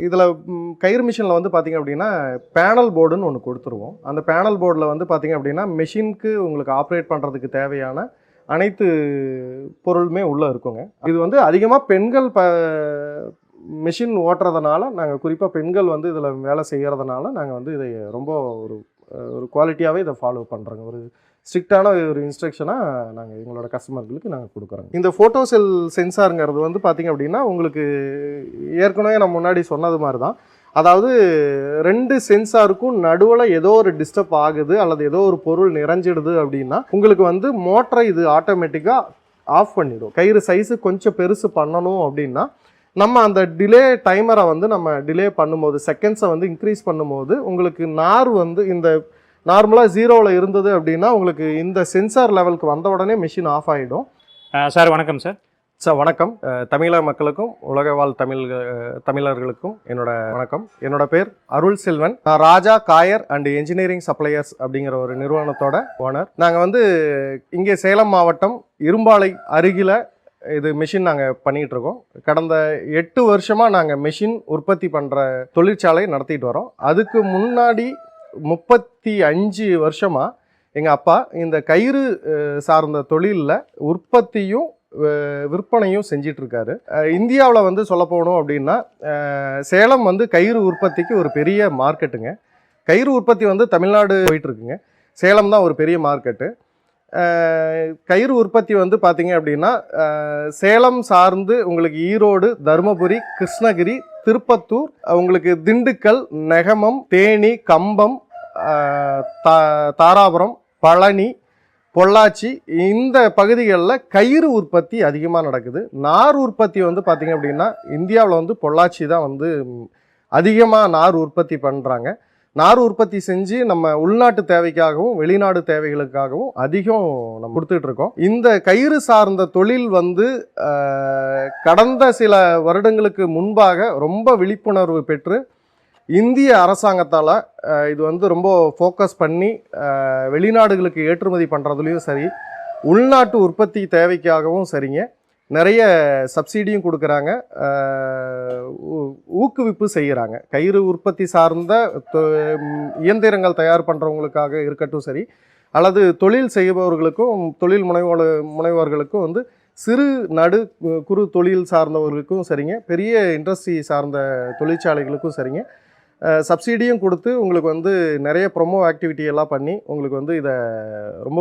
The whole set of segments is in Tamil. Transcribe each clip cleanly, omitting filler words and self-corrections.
இதில் கயிறு மிஷினில் வந்து பார்த்திங்க அப்படின்னா பேனல் போர்டுன்னு ஒன்று கொடுத்துருவோம். அந்த பேனல் போர்டில் வந்து பார்த்திங்க அப்படின்னா மெஷினுக்கு உங்களுக்கு ஆப்ரேட் பண்ணுறதுக்கு தேவையான அனைத்து பொருளுமே உள்ளே இருக்குங்க. இது வந்து அதிகமாக பெண்கள் மிஷின் ஓட்டுறதுனால, நாங்கள் குறிப்பாக பெண்கள் வந்து இதில் வேலை செய்கிறதுனால நாங்கள் வந்து இதை ரொம்ப ஒரு குவாலிட்டியாகவே இதை ஃபாலோ பண்ணுறோங்க. ஒரு ஸ்ட்ரிக்டான ஒரு இன்ஸ்ட்ரக்ஷனாக நாங்கள் எங்களோட கஸ்டமர்களுக்கு நாங்கள் கொடுக்குறோங்க. இந்த ஃபோட்டோ செல் சென்சாருங்கிறது வந்து பார்த்திங்க அப்படின்னா உங்களுக்கு ஏற்கனவே நான் முன்னாடி சொன்னது மாதிரி தான். அதாவது 2 சென்சாருக்கும் நடுவில் ஏதோ ஒரு டிஸ்டர்ப் ஆகுது அல்லது ஏதோ ஒரு பொருள் நிறைஞ்சிடுது அப்படின்னா உங்களுக்கு வந்து மோட்டரை இது ஆட்டோமேட்டிக்காக ஆஃப் பண்ணிடும். கயிறு சைஸு கொஞ்சம் பெருசு பண்ணணும் அப்படின்னா நம்ம அந்த டிலே டைமரை வந்து நம்ம டிலே பண்ணும்போது செகண்ட்ஸை வந்து இன்க்ரீஸ் பண்ணும்போது உங்களுக்கு நார் வந்து இந்த நார்மலாக 0ல் இருந்தது அப்படின்னா உங்களுக்கு இந்த சென்சார் லெவலுக்கு வந்த உடனே மிஷின் ஆஃப் ஆகிடும். சார் வணக்கம் சார். சார் வணக்கம். தமிழக மக்களுக்கும் உலக வாழ் தமிழர்களுக்கும் என்னோட வணக்கம். என்னோட பேர் அருள் செல்வன். நான் ராஜா காயர் அண்ட் என்ஜினியரிங் சப்ளையர்ஸ் அப்படிங்கிற ஒரு நிறுவனத்தோட ஓனர். நாங்கள் வந்து இங்கே சேலம் மாவட்டம் இரும்பாலை அருகில் இது மிஷின் நாங்கள் பண்ணிகிட்டு இருக்கோம். கடந்த 8 வருஷமாக நாங்கள் மிஷின் உற்பத்தி பண்ணுற தொழிற்சாலை நடத்திட்டு வரோம். அதுக்கு முன்னாடி 35 வருஷமாக எங்கள் அப்பா இந்த கயிறு சார்ந்த தொழிலில் உற்பத்தியும் விற்பனையும் செஞ்சிட்ருக்காரு. இந்தியாவில் வந்து சொல்ல போகணும் அப்படின்னா சேலம் வந்து கயிறு உற்பத்திக்கு ஒரு பெரிய மார்க்கெட்டுங்க. கயிறு உற்பத்தி வந்து தமிழ்நாடு போயிட்டுருக்குங்க. சேலம் தான் ஒரு பெரிய மார்க்கெட்டு. கயிறு உற்பத்தி வந்து பார்த்திங்க அப்படின்னா சேலம் சார்ந்து உங்களுக்கு ஈரோடு, தருமபுரி, கிருஷ்ணகிரி, திருப்பத்தூர், உங்களுக்கு திண்டுக்கல், நெகமம், தேனி, கம்பம், தாராபுரம், பழனி, பொள்ளாச்சி இந்த பகுதிகளில் கயிறு உற்பத்தி அதிகமாக நடக்குது. நார் உற்பத்தி வந்து பார்த்திங்க அப்படின்னா இந்தியாவில் வந்து பொள்ளாச்சி தான் வந்து அதிகமாக நார் உற்பத்தி பண்ணுறாங்க. நார் உற்பத்தி செஞ்சு நம்ம உள்நாட்டு தேவைக்காகவும் வெளிநாடு தேவைகளுக்காகவும் அதிகம் நம்ம கொடுத்துட்ருக்கோம். இந்த கயிறு சார்ந்த தொழில் வந்து கடந்த சில வருடங்களுக்கு முன்பாக ரொம்ப விழிப்புணர்வு பெற்று இந்திய அரசாங்கத்தால் இது வந்து ரொம்ப ஃபோக்கஸ் பண்ணி வெளிநாடுகளுக்கு ஏற்றுமதி பண்ணுறதுலையும் சரி, உள்நாட்டு உற்பத்தி தேவைக்காகவும் சரிங்க, நிறைய சப்சிடியும் கொடுக்குறாங்க, ஊக்குவிப்பு செய்கிறாங்க. கயிறு உற்பத்தி சார்ந்த இயந்திரங்கள் தயார் பண்ணுறவங்களுக்காக இருக்கட்டும் சரி, அல்லது தொழில் செய்பவர்களுக்கும் தொழில் முனைவோர்களுக்கும் வந்து சிறு நடு குறு தொழில் சார்ந்தவர்களுக்கும் சரிங்க, பெரிய இண்டஸ்ட்ரி சார்ந்த தொழிற்சாலைகளுக்கும் சரிங்க, சப்சிடியும் கொடுத்து உங்களுக்கு வந்து நிறைய ப்ரொமோ ஆக்டிவிட்டி எல்லாம் பண்ணி உங்களுக்கு வந்து இதை ரொம்ப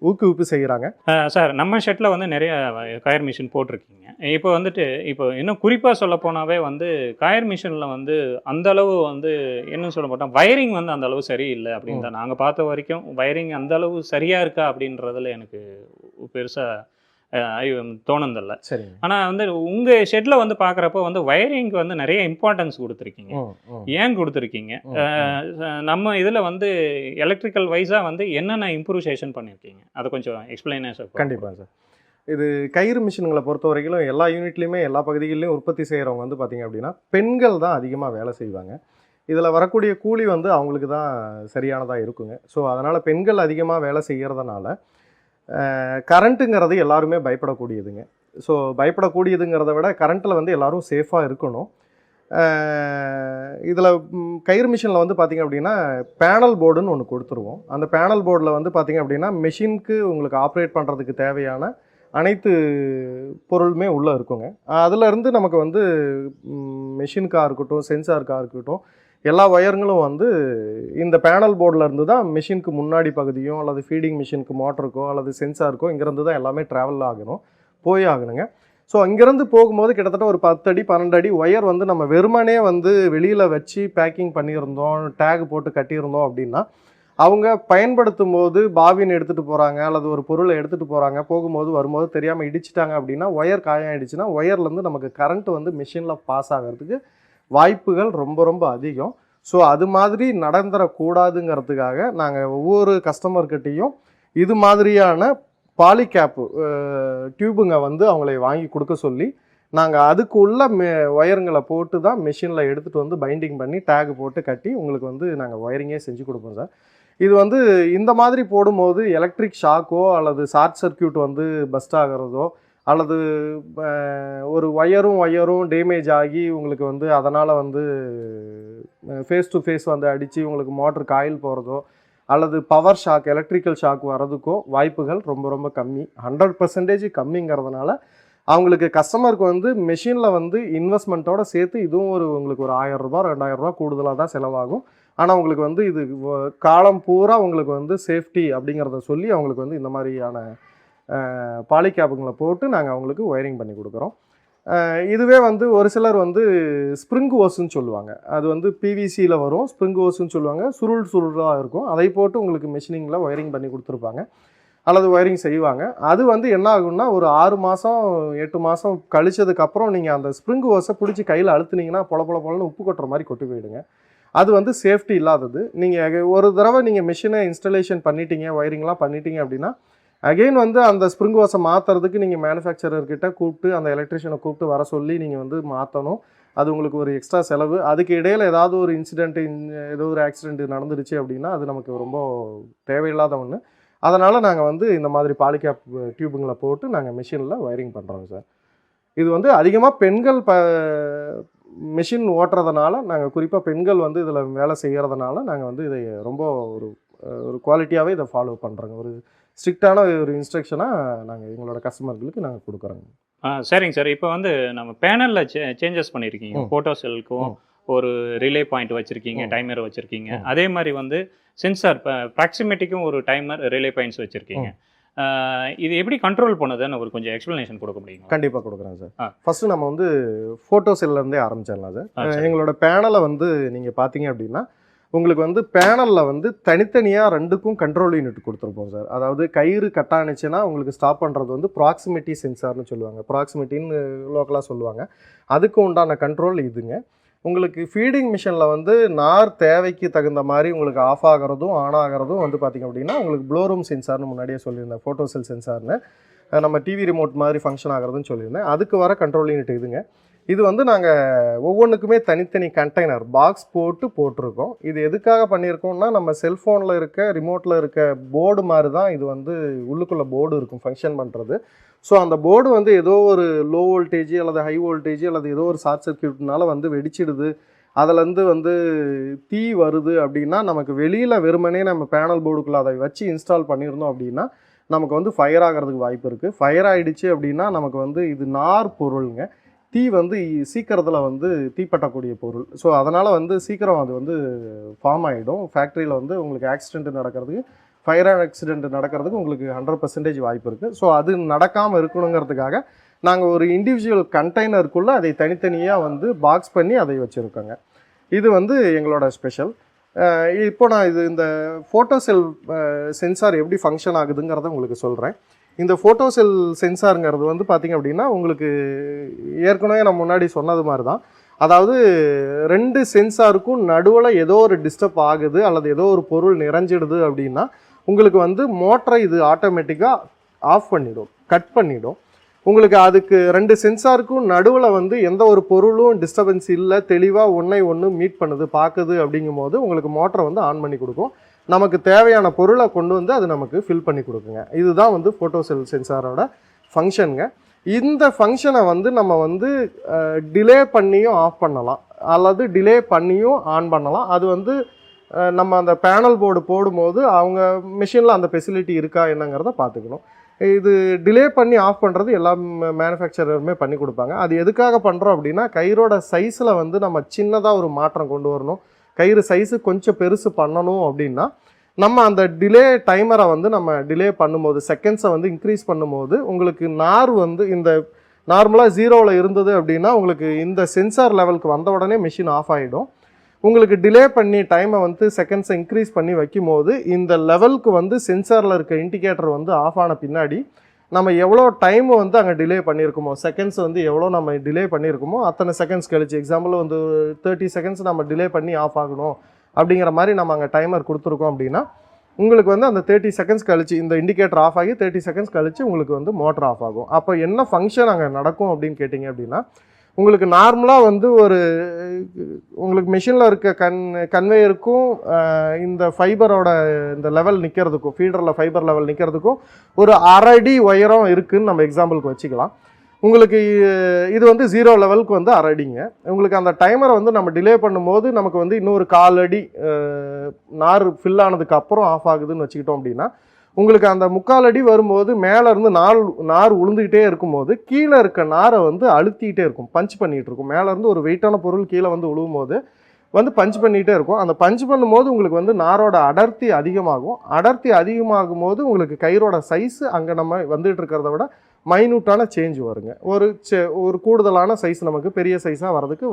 ஊக்குவிப்பு செய்கிறாங்க. சார் நம்ம ஷெட்டில் வந்து நிறைய கயர் மிஷின் போட்டிருக்கீங்க. இப்போ வந்துட்டு இப்போ இன்னும் குறிப்பாக சொல்ல போனாவே வந்து கயர் மிஷினில் வந்து அந்தளவு வந்து என்ன சொல்ல மாட்டோம், வயரிங் வந்து அந்தளவு சரியில்லை அப்படின்னு தான் நாங்கள் பார்த்த வரைக்கும். வயரிங் அந்தளவு சரியாக இருக்கா அப்படின்றதுல எனக்கு பெருசாக தோணுதில்லை. சரி. ஆனால் வந்து உங்கள் ஷெட்டில் வந்து பார்க்குறப்போ வந்து வயரிங்க்கு வந்து நிறைய இம்பார்ட்டன்ஸ் கொடுத்துருக்கீங்க. ஏன் கொடுத்துருக்கீங்க? நம்ம இதில் வந்து எலக்ட்ரிக்கல் வைஸாக வந்து என்னென்ன இம்ப்ரூவைசேஷன் பண்ணியிருக்கீங்க அதை கொஞ்சம் எக்ஸ்பிளைனாக சார். கண்டிப்பாக சார். இது கயிறு மிஷின்களை பொறுத்த வரைக்கும் எல்லா யூனிட்லேயுமே எல்லா பகுதிகளிலையும் உற்பத்தி செய்கிறவங்க வந்து பார்த்திங்க அப்படின்னா பெண்கள் தான் அதிகமாக வேலை செய்வாங்க. இதில் வரக்கூடிய கூலி வந்து அவங்களுக்கு தான் சரியானதாக இருக்குங்க. ஸோ அதனால் பெண்கள் அதிகமாக வேலை செய்கிறதுனால கரண்ட்டுங்கிறது எல்லாருமே பயப்படக்கூடியதுங்க. ஸோ பயப்படக்கூடியதுங்கிறத விட கரண்ட்டில் வந்து எல்லோரும் சேஃபாக இருக்கணும். இதில் கயிறு மிஷினில் வந்து பார்த்திங்க அப்படின்னா பேனல் போர்டுன்னு ஒன்று கொடுத்துருவோம். அந்த பேனல் போர்டில் வந்து பார்த்திங்க அப்படின்னா மெஷினுக்கு உங்களுக்கு ஆப்ரேட் பண்ணுறதுக்கு தேவையான அனைத்து பொருளுமே உள்ளே இருக்குங்க. அதிலேருந்து நமக்கு வந்து மெஷினுக்காக இருக்கட்டும், சென்சாருக்காக இருக்கட்டும், எல்லா ஒயருங்களும் வந்து இந்த பேனல் போர்டில் இருந்து தான் மிஷினுக்கு முன்னாடி பகுதியும் அல்லது ஃபீடிங் மிஷினுக்கு மோட்டருக்கோ அல்லது சென்சாருக்கோ இங்கேருந்து தான் எல்லாமே ட்ராவல் ஆகணுங்க. ஸோ அங்கேருந்து போகும்போது கிட்டத்தட்ட ஒரு 10 அடி 12 அடி ஒயர் வந்து நம்ம வெறுமனே வந்து வெளியில் வச்சு பேக்கிங் பண்ணியிருந்தோம், டேக் போட்டு கட்டியிருந்தோம் அப்படின்னா அவங்க பயன்படுத்தும் போது பாபின் எடுத்துகிட்டு போகிறாங்க அல்லது ஒரு பொருளை எடுத்துகிட்டு போகிறாங்க, போகும்போது வரும்போது தெரியாமல் இடிச்சிட்டாங்க அப்படின்னா ஒயர் காயம் ஆகிடுச்சுன்னா ஒயர்லேருந்து நமக்கு கரண்ட் வந்து மிஷினில் பாஸ் ஆகிறதுக்கு வாய்ப்புகள் ரொம்ப ரொம்ப அதிகம். ஸோ அது மாதிரி நடந்துடக்கூடாதுங்கிறதுக்காக நாங்கள் ஒவ்வொரு கஸ்டமர்கிட்டையும் இது மாதிரியான பாலிகேப்பு டியூபுங்க வந்து அவங்களை வாங்கி கொடுக்க சொல்லி நாங்கள் அதுக்கு உள்ள ஒயருங்களை போட்டு தான் மிஷினில் எடுத்துகிட்டு வந்து பைண்டிங் பண்ணி டேக் போட்டு கட்டி உங்களுக்கு வந்து நாங்கள் ஒயரிங்கே செஞ்சு கொடுப்போம் சார். இது வந்து இந்த மாதிரி போடும்போது எலக்ட்ரிக் ஷாக்கோ அல்லது ஷார்ட் சர்க்கியூட் வந்து பஸ்ட் ஆகிறதோ அல்லது ஒரு ஒயரும் டேமேஜ் ஆகி உங்களுக்கு வந்து அதனால் வந்து ஃபேஸ் டு ஃபேஸ் வந்து அடித்து உங்களுக்கு மோட்டர் காயில் போகிறதோ அல்லது பவர் ஷாக் எலக்ட்ரிக்கல் ஷாக் வர்றதுக்கோ வாய்ப்புகள் ரொம்ப ரொம்ப கம்மி. 100% கம்மிங்கிறதுனால அவங்களுக்கு கஸ்டமருக்கு வந்து மெஷினில் வந்து இன்வெஸ்ட்மெண்ட்டோட சேர்த்து இதுவும் உங்களுக்கு ஒரு 1000 ரூபா 2000 ரூபா கூடுதலாக தான் செலவாகும். ஆனால் உங்களுக்கு வந்து இது காலம் பூரா உங்களுக்கு வந்து சேஃப்டி அப்படிங்கிறத சொல்லி அவங்களுக்கு வந்து இந்த மாதிரியான பாலிகேப்புங்களை போட்டு நாங்கள் அவங்களுக்கு ஒயரிங் பண்ணி கொடுக்குறோம். இதுவே வந்து ஒரு சிலர் வந்து ஸ்ப்ரிங் ஓஸ்ன்னு சொல்லுவாங்க. அது வந்து பிவிசியில் வரும், ஸ்ப்ரிங் ஓஸ்ன்னு சொல்லுவாங்க. சுருளாக இருக்கும். அதை போட்டு உங்களுக்கு மெஷினிங்கில் ஒயரிங் பண்ணி கொடுத்துருப்பாங்க அல்லது ஒயரிங் செய்வாங்க. அது வந்து என்ன ஆகும்னா ஒரு 6 மாதம் 8 மாதம் கழிச்சதுக்கப்புறம் நீங்கள் அந்த ஸ்ப்ரிங் ஓஸை பிடிச்சி கையில் அழுத்துனீங்கன்னா பொலன்னு உப்பு கொட்டுற மாதிரி கொட்டி போயிடுங்க. அது வந்து சேஃப்டி இல்லாதது. நீங்கள் ஒரு தடவை நீங்கள் மிஷினை இன்ஸ்டலேஷன் பண்ணிட்டீங்க, ஒயரிங்லாம் பண்ணிட்டீங்க அப்படின்னா அகெயின் வந்து அந்த ஸ்ப்ரிங் ஓஸை மாற்றுறதுக்கு நீங்கள் மேனுஃபேக்சரர்கிட்ட கூப்பிட்டு அந்த எலக்ட்ரிஷியனை கூப்பிட்டு வர சொல்லி நீங்கள் வந்து மாற்றணும். அது உங்களுக்கு ஒரு எக்ஸ்ட்ரா செலவு. அதுக்கு இடையில் ஏதாவது ஒரு இன்சிடென்ட்டு ஏதோ ஒரு ஆக்சிடென்ட் நடந்துடுச்சு அப்படின்னா அது நமக்கு ரொம்ப தேவையில்லாத ஒன்று. அதனால் நாங்கள் வந்து இந்த மாதிரி பாலிகேப் டியூபுங்களை போட்டு நாங்கள் மிஷினில் ஒயரிங் பண்ணுறோங்க சார். இது வந்து அதிகமாக பெண்கள் மிஷின் ஓட்டுறதுனால நாங்கள் குறிப்பாக பெண்கள் வந்து இதில் வேலை செய்கிறதுனால நாங்கள் வந்து இதை ரொம்ப ஒரு குவாலிட்டியாகவே இதை ஃபாலோ பண்ணுறோங்க. ஒரு ஸ்ட்ரிக்டான ஒரு இன்ஸ்ட்ரக்ஷனாக நாங்கள் எங்களோட கஸ்டமர்களுக்கு நாங்கள் கொடுக்குறோங்க. சரிங்க சார். இப்போ வந்து நம்ம பேனலில் சேஞ்சஸ் பண்ணியிருக்கீங்க. ஃபோட்டோ செல்லுக்கும் ஒரு ரிலே பாயிண்ட் வச்சுருக்கீங்க, டைமர் வச்சுருக்கீங்க. அதே மாதிரி வந்து சென்சார் ப்ராக்சிமிட்டிக்கும் ஒரு டைமர் ரிலே பாயிண்ட்ஸ் வச்சுருக்கீங்க. இது எப்படி கண்ட்ரோல் பண்ணுதுன்னு ஒரு கொஞ்சம் எக்ஸ்ப்ளனேஷன் கொடுக்க முடியுமா? கண்டிப்பாக கொடுக்குறேன் சார். ஃபஸ்ட்டு நம்ம வந்து ஃபோட்டோ செல்லேருந்தே ஆரம்பிச்சிடலாம் சார். எங்களோட பேனலை வந்து நீங்கள் பார்த்தீங்க அப்படின்னா உங்களுக்கு வந்து பேனலில் வந்து தனித்தனியாக 2க்கும் கண்ட்ரோல் யூனிட் கொடுத்துருப்போம் சார். அதாவது கயிறு கட்டானுச்சுன்னா உங்களுக்கு ஸ்டாப் பண்ணுறது வந்து ப்ராக்சிமிட்டி சென்சார்னு சொல்லுவாங்க. ப்ராக்சிமிட்டின்னு லோக்கலாக சொல்லுவாங்க. அதுக்கு உண்டான கண்ட்ரோல் இதுங்க. உங்களுக்கு ஃபீடிங் மிஷினில் வந்து நார் தேவைக்கு தகுந்த மாதிரி உங்களுக்கு ஆஃப் ஆகிறதும் ஆன் ஆகிறதும் வந்து பார்த்திங்க அப்படின்னா உங்களுக்கு ப்ளோரூம் சென்சார்னு முன்னாடியே சொல்லியிருந்தேன். ஃபோட்டோ செல் சென்சார்னு நம்ம டிவி ரிமோட் மாதிரி ஃபங்க்ஷன் ஆகிறதுன்னு சொல்லியிருந்தேன். அதுக்கு வர கண்ட்ரோல் யூனிட் இதுங்க. இது வந்து நாங்கள் ஒவ்வொன்றுக்குமே தனித்தனி கண்டெய்னர் பாக்ஸ் போட்டிருக்கோம். இது எதுக்காக பண்ணியிருக்கோம்னா நம்ம செல்ஃபோனில் இருக்க ரிமோட்டில் இருக்க போர்டு மாதிரி தான் இது வந்து உள்ளுக்குள்ளே போர்டு இருக்கும் ஃபங்க்ஷன் பண்ணுறது. ஸோ அந்த போர்டு வந்து ஏதோ ஒரு லோ வோல்டேஜ் அல்லது ஹை வோல்டேஜ் அல்லது ஏதோ ஒரு ஷார்ட் சர்க்யூட்னால வந்து வெடிச்சிடுது, அதுலேருந்து வந்து தீ வருது அப்படின்னா நமக்கு வெளியில் வெறுமனே நம்ம பேனல் போர்டுக்குள்ளே அதை வச்சு இன்ஸ்டால் பண்ணியிருந்தோம் அப்படின்னா நமக்கு வந்து ஃபயர் ஆகிறதுக்கு வாய்ப்பு இருக்குது. ஃபயர் ஆகிடுச்சு அப்படின்னா நமக்கு வந்து இது நார் பொருளுங்க. தீ வந்து சீக்கிரத்தில் வந்து தீப்பற்றக்கூடிய பொருள். ஸோ அதனால் வந்து சீக்கிரம் அது வந்து ஃபார்ம் ஆகிடும். ஃபேக்ட்ரியில் வந்து உங்களுக்கு ஆக்சிடென்ட் நடக்கிறதுக்கு ஃபயர் ஆக்சிடென்ட் நடக்கிறதுக்கு உங்களுக்கு 100% வாய்ப்பு இருக்குது. ஸோ அது நடக்காமல் இருக்கணுங்கிறதுக்காக நாங்கள் ஒரு இண்டிவிஜுவல் கண்டெய்னருக்குள்ளே அதை தனித்தனியாக வந்து பாக்ஸ் பண்ணி அதை வச்சுருக்கோங்க. இது வந்து எங்களோட ஸ்பெஷல். இப்போ நான் இந்த ஃபோட்டோ செல் சென்சார் எப்படி ஃபங்க்ஷன் ஆகுதுங்கிறத உங்களுக்கு சொல்கிறேன். இந்த ஃபோட்டோ செல் சென்சாருங்கிறது வந்து பார்த்திங்க அப்படின்னா உங்களுக்கு ஏற்கனவே நான் முன்னாடி சொன்னது மாதிரி தான். அதாவது 2 சென்சாருக்கும் நடுவில் ஏதோ ஒரு டிஸ்டர்ப் ஆகுது அல்லது ஏதோ ஒரு பொருள் நிறைஞ்சிடுது அப்படின்னா உங்களுக்கு வந்து மோட்டரை இது ஆட்டோமேட்டிக்காக ஆஃப் பண்ணிடும், கட் பண்ணிடும். உங்களுக்கு அதுக்கு 2 சென்சாருக்கும் நடுவில் வந்து எந்த ஒரு பொருளும் டிஸ்டர்பன்ஸ் இல்லை, தெளிவாக ஒன்று மீட் பண்ணுது பார்க்குது. அப்படிங்கும் போது உங்களுக்கு மோட்டரை வந்து ஆன் பண்ணி கொடுக்கும். நமக்கு தேவையான பொருளை கொண்டு வந்து அது நமக்கு ஃபில் பண்ணி கொடுக்குங்க. இதுதான் வந்து ஃபோட்டோ செல் சென்சாரோட ஃபங்க்ஷனுங்க. இந்த ஃபங்க்ஷனை வந்து நம்ம வந்து டிலே பண்ணியும் ஆஃப் பண்ணலாம் அல்லது டிலே பண்ணியும் ஆன் பண்ணலாம். அது வந்து நம்ம அந்த பேனல் போர்டு போடும்போது அவங்க மிஷினில் அந்த ஃபெசிலிட்டி இருக்கா என்னங்கிறத பார்த்துக்கணும். இது டிலே பண்ணி ஆஃப் பண்ணுறது எல்லா மேனுஃபேக்சரருமே பண்ணி கொடுப்பாங்க. அது எதுக்காக பண்ணுறோம் அப்படின்னா கயிறோட சைஸில் வந்து நம்ம சின்னதாக ஒரு மாற்றம் கொண்டு வரணும், கயிறு சைஸு கொஞ்சம் பெருசு பண்ணணும் அப்படின்னா நம்ம அந்த டிலே டைமரை வந்து நம்ம டிலே பண்ணும்போது செகண்ட்ஸை வந்து இன்க்ரீஸ் பண்ணும்போது உங்களுக்கு நார் வந்து இந்த நார்மலாக 0ல் இருந்தது அப்படின்னா உங்களுக்கு இந்த சென்சார் லெவலுக்கு வந்த உடனே மிஷின் ஆஃப் ஆகிடும். உங்களுக்கு டிலே பண்ணி டைமை வந்து செகண்ட்ஸை இன்க்ரீஸ் பண்ணி வைக்கும் போது இந்த லெவலுக்கு வந்து சென்சாரில் இருக்க இண்டிகேட்டர் வந்து ஆஃப் ஆன பின்னாடி நம்ம எவ்வளோ டைம் வந்து அங்கே டிலே பண்ணியிருக்கோமோ, செகண்ட்ஸ் வந்து எவ்வளோ நம்ம டிலே பண்ணியிருக்கோமோ அத்தனை செகண்ட்ஸ் கழிச்சு, எக்ஸாம்பிள் வந்து 30 செகண்ட்ஸ் நம்ம டிலே பண்ணி ஆஃப் ஆகணும் அப்படிங்கிற மாதிரி நம்ம அங்கே டைமர் கொடுத்துருக்கோம் அப்படின்னா உங்களுக்கு வந்து அந்த 30 செகண்ட்ஸ் கழிச்சு இந்த இண்டிகேட்டர் ஆஃப் ஆகி 30 செகண்ட்ஸ் கழிச்சு உங்களுக்கு வந்து மோட்டர் ஆஃப் ஆகும். அப்போ என்ன ஃபங்க்ஷன் அங்கே நடக்கும் அப்படின்னு கேட்டிங்க அப்படின்னா உங்களுக்கு நார்மலாக வந்து ஒரு உங்களுக்கு மிஷினில் இருக்க கன்வேயருக்கும் இந்த ஃபைபரோட இந்த லெவல் நிற்கிறதுக்கும் ஃபீடரில் ஃபைபர் லெவல் நிற்கிறதுக்கும் ஒரு 1/2 அடி உயரம் இருக்குதுன்னு நம்ம எக்ஸாம்பிளுக்கு வச்சுக்கலாம். உங்களுக்கு இது வந்து 0 லெவலுக்கு வந்து 1/2 அடிங்க. உங்களுக்கு அந்த டைமரை வந்து நம்ம டிலே பண்ணும்போது நமக்கு வந்து இன்னொரு 1/4 அடி நார் ஃபில் ஆனதுக்கு அப்புறம் ஆஃப் ஆகுதுன்னு வச்சுக்கிட்டோம் அப்படின்னா, உங்களுக்கு அந்த 3/4 அடி வரும்போது மேலேருந்து நார் உளுந்துக்கிட்டே இருக்கும்போது கீழே இருக்க நாரை வந்து அழுத்திக்கிட்டே இருக்கும், பஞ்ச் பண்ணிகிட்டு இருக்கும். மேலேருந்து ஒரு வெயிட்டான பொருள் கீழே வந்து விழுவும் போது வந்து பஞ்ச் பண்ணிகிட்டே இருக்கும். அந்த பஞ்ச் பண்ணும்போது உங்களுக்கு வந்து நாரோட அடர்த்தி அதிகமாகும். அடர்த்தி அதிகமாகும் போது உங்களுக்கு கயிறோட சைஸு அங்கே நம்ம வந்துட்டு இருக்கிறத விட மைனூட்டான சேஞ்ச் வருங்க. ஒரு கூடுதலான சைஸ் நமக்கு பெரிய சைஸாக வர்றதுக்கு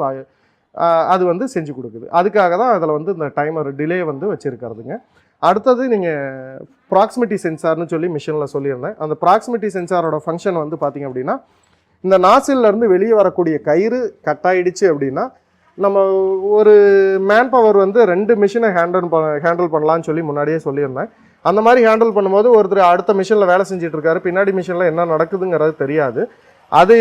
அது வந்து செஞ்சு கொடுக்குது. அதுக்காக தான் அதில் வந்து இந்த டைமர் டிலே வந்து வச்சுருக்கிறதுங்க. அடுத்தது நீங்கள் ப்ராக்சிமிட்டி சென்சார்னு சொல்லி மிஷினில் சொல்லியிருந்தேன். அந்த ப்ராக்சிமிட்டி சென்சாரோட ஃபங்க்ஷன் வந்து பார்த்திங்க அப்படின்னா, இந்த நாசில்லேருந்து வெளியே வரக்கூடிய கயிறு கட் ஆகிடுச்சு அப்படின்னா, நம்ம ஒரு மேன் பவர் வந்து 2 மிஷினை ஹேண்டில் பண்ணலான்னு சொல்லி முன்னாடியே சொல்லியிருந்தேன். அந்த மாதிரி ஹேண்டில் பண்ணும்போது ஒருத்தர் அடுத்த மிஷினில் வேலை செஞ்சுட்டு இருக்காரு, பின்னாடி மிஷினில் என்ன நடக்குதுங்கிறது தெரியாது. அது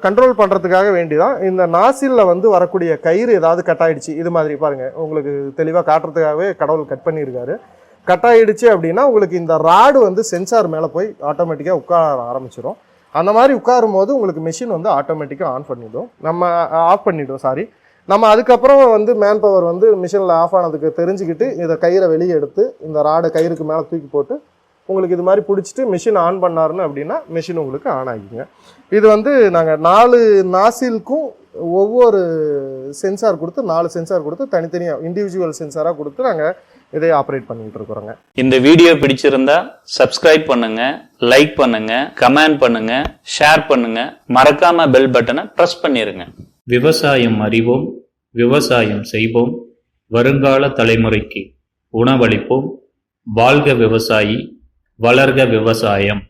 கண்ட்ரோல் பண்ணுறதுக்காக வேண்டி தான் இந்த நாசிலில் வந்து வரக்கூடிய கயிறு ஏதாவது கட் ஆகிடுச்சு, இது மாதிரி பாருங்கள், உங்களுக்கு தெளிவாக காட்டுறதுக்காகவே கடவுள் கட் பண்ணியிருக்காரு. கட் ஆகிடுச்சு அப்படின்னா உங்களுக்கு இந்த ராடு வந்து சென்சார் மேலே போய் ஆட்டோமேட்டிக்காக உட்கார ஆரம்பிச்சிடும். அந்த மாதிரி உட்காரும் போது உங்களுக்கு மிஷின் வந்து ஆட்டோமேட்டிக்காக ஆஃப் பண்ணிவிடும். நம்ம அதுக்கப்புறம் வந்து மேன் பவர் வந்து மிஷினில் ஆஃப் ஆனதுக்கு தெரிஞ்சுக்கிட்டு இதை கயிறை வெளியே எடுத்து இந்த ராடை கயிறுக்கு மேலே தூக்கி போட்டு உங்களுக்கு இது மாதிரி பிடிச்சிட்டு மிஷின் ஆன் பண்ணாருன்னு அப்படின்னா மிஷின் உங்களுக்கு ஆன் ஆகிக்குங்க. இது வந்து நாங்கள் 4 நாசிலுக்கும் ஒவ்வொரு சென்சார் கொடுத்து 4 சென்சார் கொடுத்து தனித்தனியாக இண்டிவிஜுவல் சென்சாராக கொடுத்து நாங்கள் இதை ஆப்ரேட் பண்ணிட்டு இருக்கிறோங்க. இந்த வீடியோ பிடிச்சிருந்தா சப்ஸ்கிரைப் பண்ணுங்க, லைக் பண்ணுங்க, கமெண்ட் பண்ணுங்க, ஷேர் பண்ணுங்க, மறக்காம பெல் பட்டனை பிரஸ் பண்ணிருங்க. விவசாயம் அறிவோம், விவசாயம் செய்வோம், வருங்கால தலைமுறைக்கு உணவளிப்போம். வாழ்க விவசாயி, வளர்க விவசாயம்.